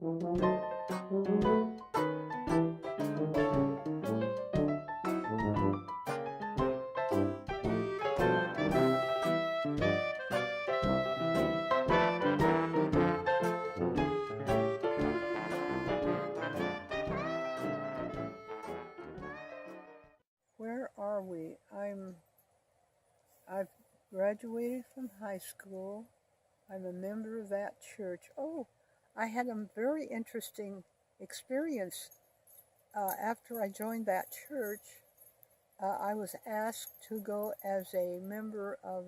Where are we? I've graduated from high school. I'm a member of that church. Oh, I had a very interesting experience after I joined that church. I was asked to go as a member of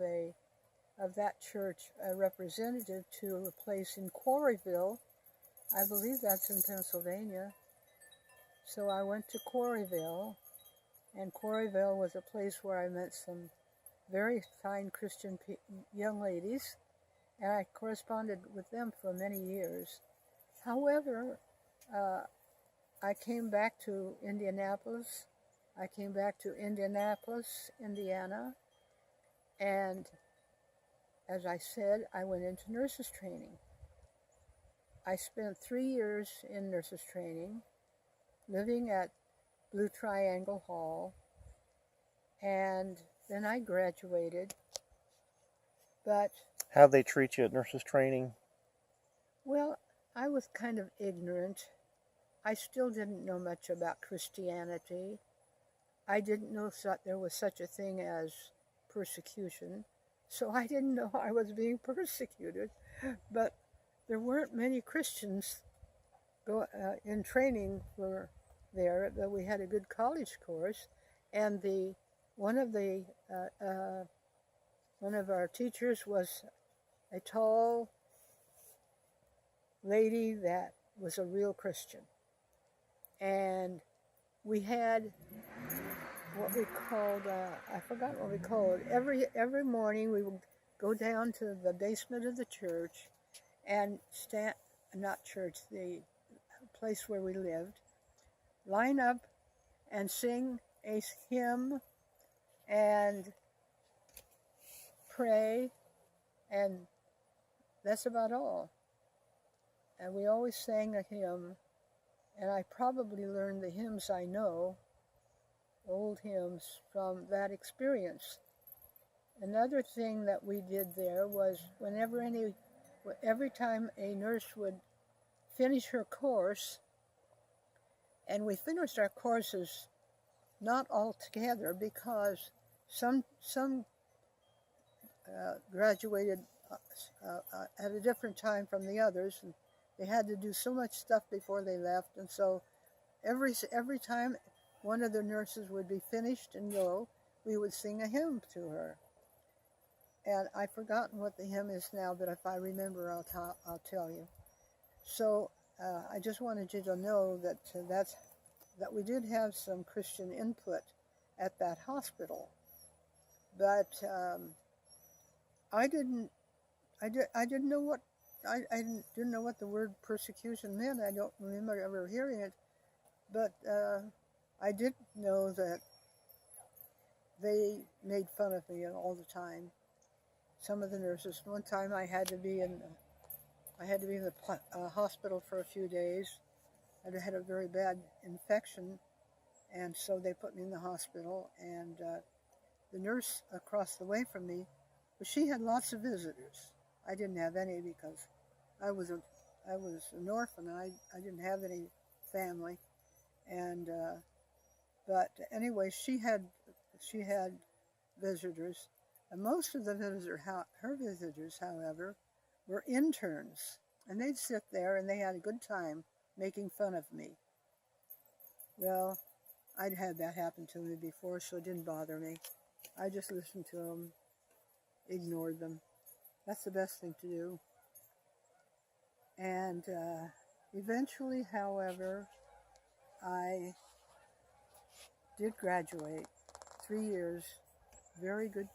that church, a representative to a place in Quarryville. I believe that's in Pennsylvania. So I went to Quarryville, and Quarryville was a place where I met some very fine Christian young ladies, and I corresponded with them for many years. However, I came back to Indianapolis. I came back to Indianapolis, Indiana, and as I said, I went into nurses training. I spent 3 years in nurses training, living at Blue Triangle Hall, and then I graduated. But how'd they treat you at nurses training? Well, I was kind of ignorant. I still didn't know much about Christianity. I didn't know that there was such a thing as persecution, so I didn't know I was being persecuted. But there weren't many Christians in training for there, but we had a good college course, and one of our teachers was a tall lady that was a real Christian, and we had what we called, I forgot what we called it. Every morning we would go down to the basement of the church and the place where we lived, line up and sing a hymn and pray, and that's about all. And we always sang a hymn, and I probably learned the hymns I know, old hymns, from that experience. Another thing that we did there was every time a nurse would finish her course, and we finished our courses not all together because some graduated at a different time from the others, and they had to do so much stuff before they left, and so every time one of the nurses would be finished and go, we would sing a hymn to her. And I've forgotten what the hymn is now, but if I remember, I'll tell you. So I just wanted you to know that that we did have some Christian input at that hospital, but I didn't know what I didn't know what the word persecution meant. I don't remember ever hearing it, but I did know that they made fun of me all the time. Some of the nurses. One time I had to be in the hospital for a few days. I had a very bad infection, and so they put me in the hospital. And the nurse across the way from me, she had lots of visitors. I didn't have any because I was an orphan. I didn't have any family, and but anyway, she had visitors, and most of her visitors, however, were interns, and they'd sit there and they had a good time making fun of me. Well, I'd had that happen to me before, so it didn't bother me. I just listened to them, ignored them. That's the best thing to do. And eventually, however, I did graduate. 3 years, very good,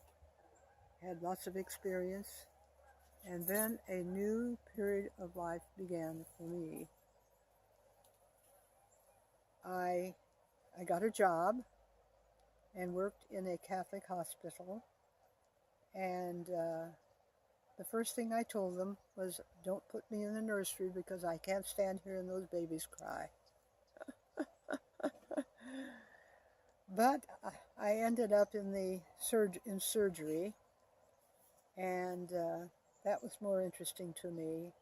had lots of experience. And then a new period of life began for me. I got a job and worked in a Catholic hospital, and the first thing I told them was, don't put me in the nursery because I can't stand hearing those babies cry. But I ended up in the surgery, and that was more interesting to me.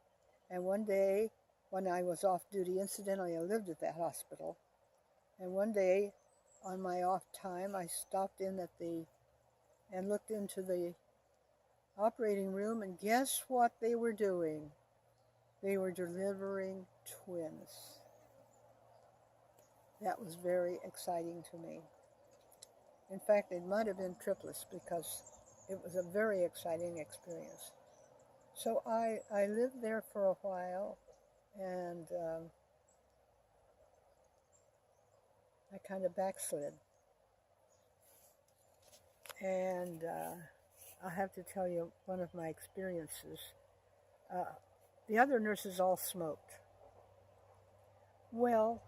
And one day, when I was off duty, incidentally, I lived at that hospital. And one day, on my off time, I stopped in and looked into the operating room, and guess what they were doing? They were delivering twins. That was very exciting to me. In fact, it might have been triplets because it was a very exciting experience. So I lived there for a while, and I kind of backslid. And I have to tell you one of my experiences. The other nurses all smoked. Well,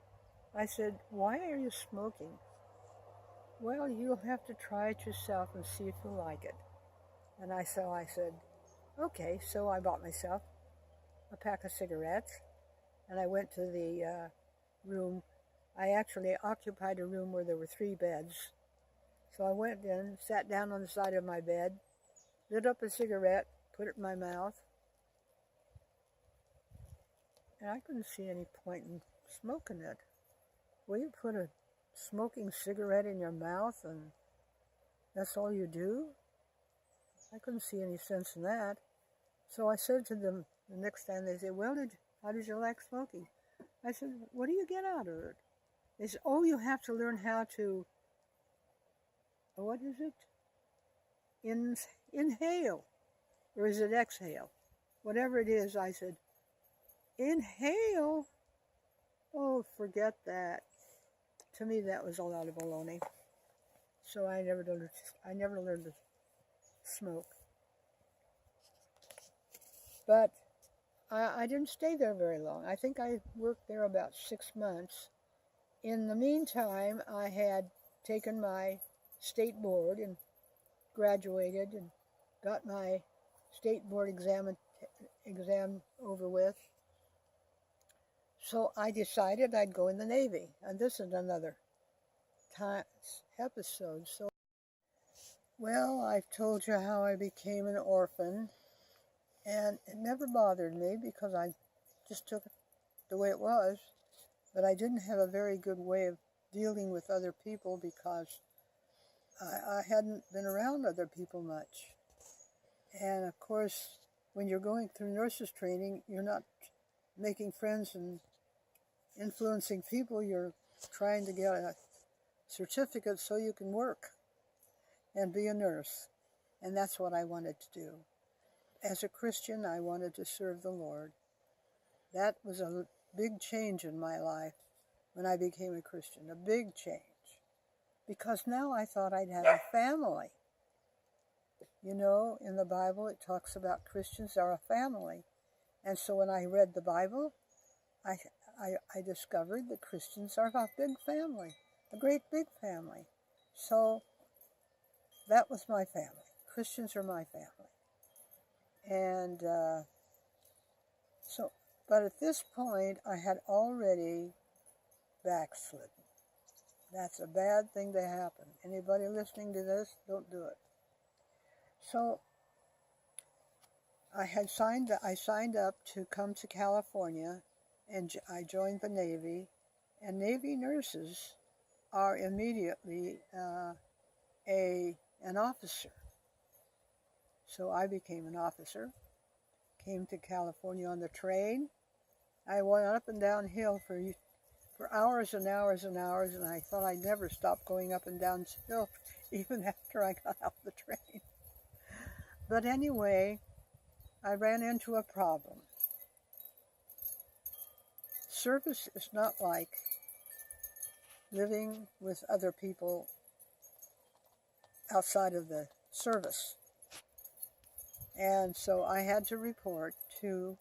I said, why are you smoking? Well, you'll have to try it yourself and see if you like it. And I said, okay. So I bought myself a pack of cigarettes, and I went to the room. I actually occupied a room where there were 3 beds. So I went in, sat down on the side of my bed, lit up a cigarette, put it in my mouth, and I couldn't see any point in smoking it. Will you put a smoking cigarette in your mouth and that's all you do? I couldn't see any sense in that. So I said to them the next time, they said, well, how did you like smoking? I said, what do you get out of it? They said, oh, you have to learn how to, what is it? Inhale. Or is it exhale? Whatever it is, I said, inhale? Oh, forget that. To me, that was a lot of baloney. So I never learned to smoke. But I didn't stay there very long. I think I worked there about 6 months. In the meantime, I had taken my state board and graduated and got my state board exam over with. So I decided I'd go in the Navy, and this is another episode. So, well, I've told you how I became an orphan, and it never bothered me because I just took it the way it was, but I didn't have a very good way of dealing with other people because I hadn't been around other people much. And of course, when you're going through nurses training, you're not making friends and influencing people. You're trying to get a certificate so you can work and be a nurse. And that's what I wanted to do. As a Christian, I wanted to serve the Lord. That was a big change in my life when I became a Christian, a big change. Because now I thought I'd have a family. You know, in the Bible, it talks about Christians are a family. And so when I read the Bible, I discovered that Christians are a big family, a great big family. So that was my family. Christians are my family. And but at this point, I had already backslidden. That's a bad thing to happen. Anybody listening to this, don't do it. So I signed up to come to California, and I joined the Navy. And Navy nurses are immediately an officer. So I became an officer, came to California on the train. I went up and down hill for hours and hours and hours, and I thought I'd never stop going up and down hill even after I got off the train. But anyway, I ran into a problem. Service is not like living with other people outside of the service. And so I had to report to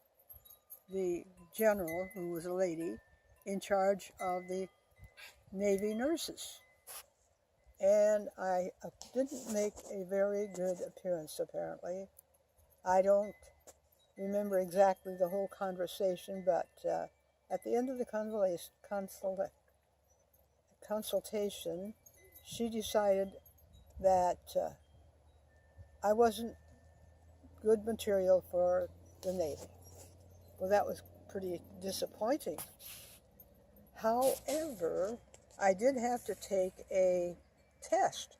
the general, who was a lady, in charge of the Navy nurses. And I didn't make a very good appearance, apparently. I don't remember exactly the whole conversation, but at the end of the consultation, she decided that I wasn't good material for the Navy. Well, that was pretty disappointing. However, I did have to take a test.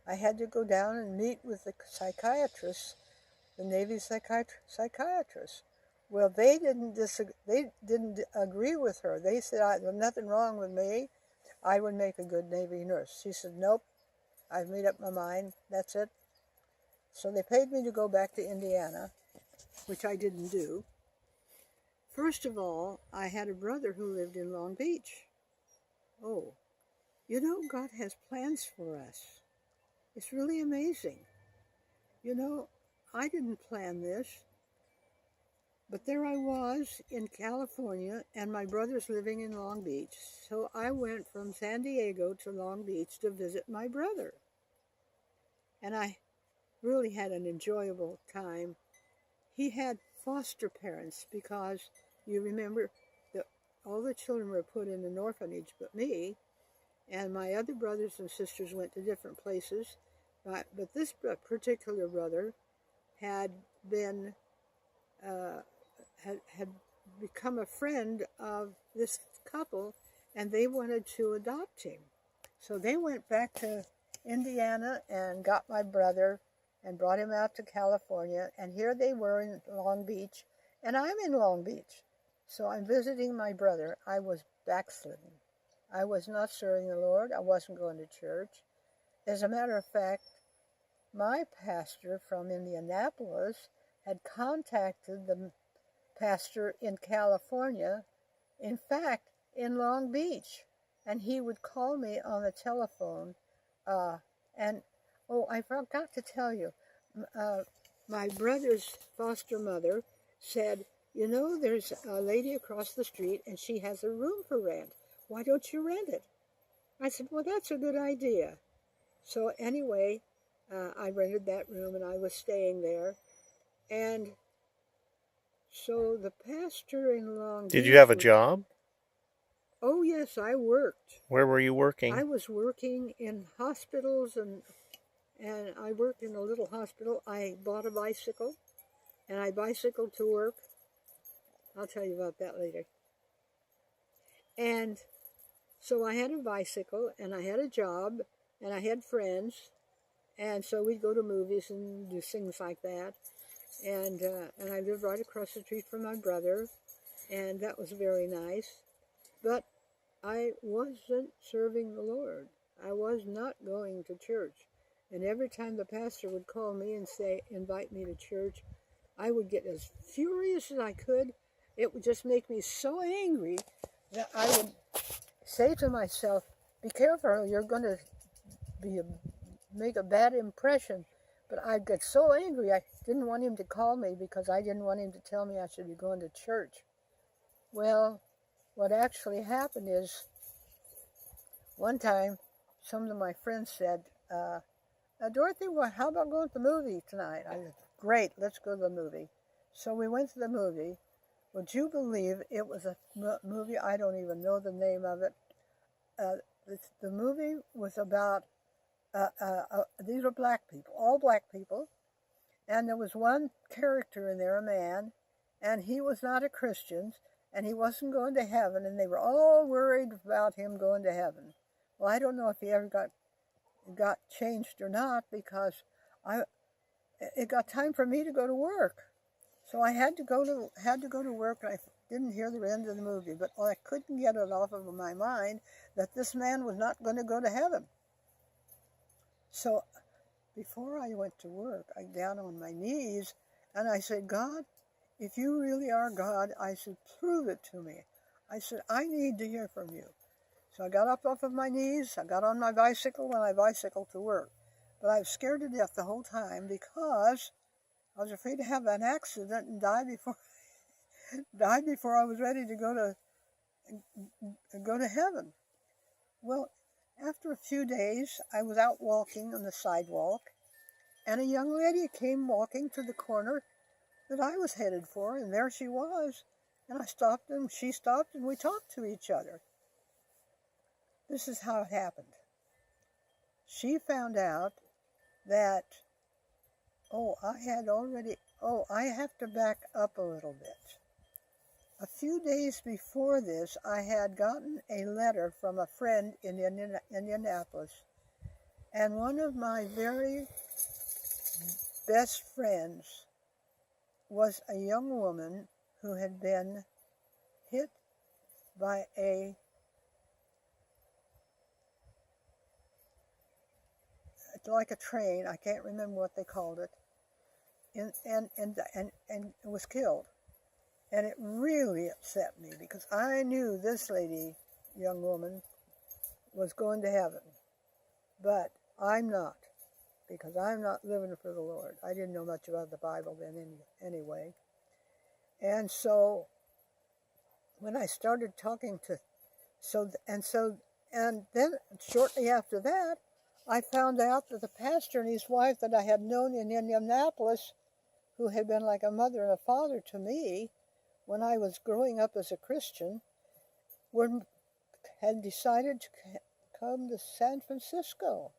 I had to go down and meet with the psychiatrist, the Navy psychiatrist. Well, they didn't agree with her. They said there's nothing wrong with me. I would make a good Navy nurse. She said, nope, I've made up my mind. That's it. So they paid me to go back to Indiana, which I didn't do. First of all, I had a brother who lived in Long Beach. Oh, you know, God has plans for us. It's really amazing. You know, I didn't plan this, but there I was in California, and my brother's living in Long Beach. So I went from San Diego to Long Beach to visit my brother. And I really had an enjoyable time. He had foster parents because you remember that all the children were put in an orphanage but me, and my other brothers and sisters went to different places. But this particular brother had been had become a friend of this couple, and they wanted to adopt him. So they went back to Indiana and got my brother and brought him out to California, and here they were in Long Beach, and I'm in Long Beach. So I'm visiting my brother. I was backslidden. I was not serving the Lord. I wasn't going to church. As a matter of fact, my pastor from Indianapolis had contacted the pastor in California, in fact, in Long Beach, and he would call me on the telephone, and oh, I forgot to tell you, my brother's foster mother said, you know, there's a lady across the street and she has a room for rent. Why don't you rent it? I said, well, that's a good idea. So anyway, I rented that room and I was staying there. And so the pastor in Long Beach... Did you have a job? Oh, yes, I worked. Where were you working? I was working in hospitals, and I worked in a little hospital. I bought a bicycle, and I bicycled to work. I'll tell you about that later. And so I had a bicycle, and I had a job, and I had friends, and so we'd go to movies and do things like that. And I lived right across the street from my brother, and that was very nice. But I wasn't serving the Lord. I was not going to church. And every time the pastor would call me and say, invite me to church, I would get as furious as I could. It would just make me so angry that I would say to myself, be careful, you're going to make a bad impression. But I'd get so angry, I didn't want him to call me because I didn't want him to tell me I should be going to church. Well, what actually happened is, one time, some of my friends said, Dorothy, well, how about going to the movie tonight? I said, great, let's go to the movie. So we went to the movie. Would you believe it was a movie, I don't even know the name of it. The movie was about, these were black people, all black people. And there was one character in there, a man, and he was not a Christian, and he wasn't going to heaven, and they were all worried about him going to heaven. Well, I don't know if he ever got changed or not, because it got time for me to go to work. So I had to go to work, and I didn't hear the end of the movie, but I couldn't get it off of my mind that this man was not going to go to heaven. So before I went to work, I got down on my knees, and I said, God, if you really are God, I said, prove it to me. I said, I need to hear from you. So I got up off of my knees, I got on my bicycle, and I bicycled to work. But I was scared to death the whole time because I was afraid to have an accident and die before I was ready to go to heaven. Well, after a few days, I was out walking on the sidewalk, and a young lady came walking to the corner, that I was headed for, and there she was. And I stopped, and she stopped, and we talked to each other. This is how it happened. She found out that, I have to back up a little bit. A few days before this, I had gotten a letter from a friend in Indianapolis, and one of my very best friends was a young woman who had been hit by like a train. I can't remember what they called it, and was killed. And it really upset me because I knew this young woman, was going to heaven. But I'm not, because I'm not living for the Lord. I didn't know much about the Bible then anyway. And so when I started talking and then shortly after that, I found out that the pastor and his wife that I had known in Indianapolis, who had been like a mother and a father to me when I was growing up as a Christian, had decided to come to San Francisco.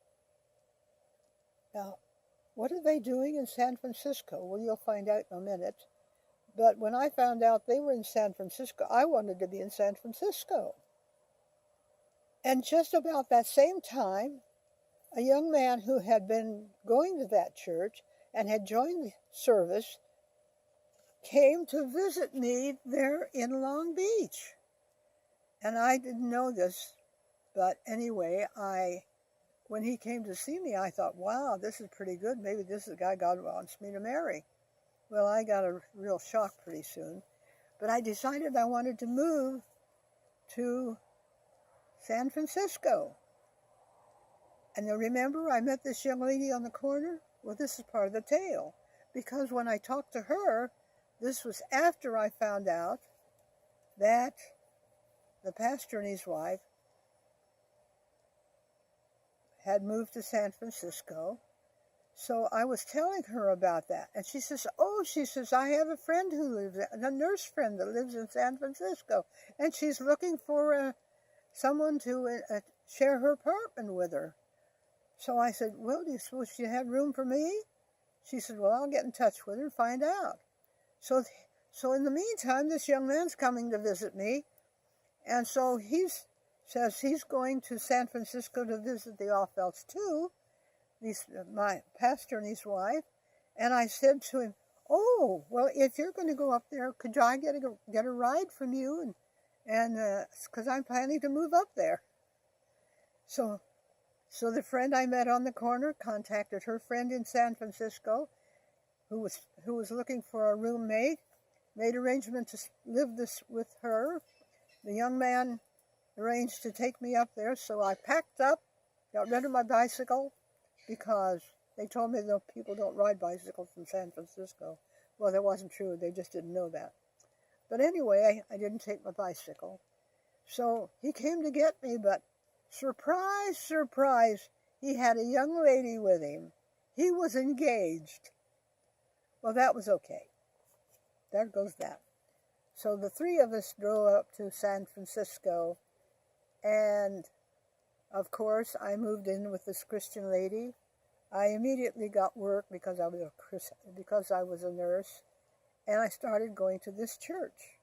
Now, what are they doing in San Francisco? Well, you'll find out in a minute. But when I found out they were in San Francisco, I wanted to be in San Francisco. And just about that same time, a young man who had been going to that church and had joined the service came to visit me there in Long Beach. And I didn't know this, but anyway, when he came to see me, I thought, wow, this is pretty good. Maybe this is the guy God wants me to marry. Well, I got a real shock pretty soon. But I decided I wanted to move to San Francisco. And then remember, I met this young lady on the corner? Well, this is part of the tale. Because when I talked to her, this was after I found out that the pastor and his wife had moved to San Francisco. So I was telling her about that. And she says, I have a friend a nurse friend that lives in San Francisco. And she's looking for someone to share her apartment with her. So I said, well, do you suppose she had room for me? She said, well, I'll get in touch with her and find out. So in the meantime, this young man's coming to visit me. And so he says he's going to San Francisco to visit the Offelts too, my pastor and his wife. And I said to him, oh, well, if you're going to go up there, could I get a ride from you? And because I'm planning to move up there. So the friend I met on the corner contacted her friend in San Francisco, who was looking for a roommate, made arrangement to live with her. The young man arranged to take me up there, so I packed up, got rid of my bicycle, because they told me that people don't ride bicycles in San Francisco. Well, that wasn't true. They just didn't know that. But anyway, I didn't take my bicycle. So he came to get me, but surprise, surprise, he had a young lady with him. He was engaged. Well, that was okay. There goes that. So the three of us drove up to San Francisco, and of course I moved in with this Christian lady. I immediately got work because I was a nurse, and I started going to this church.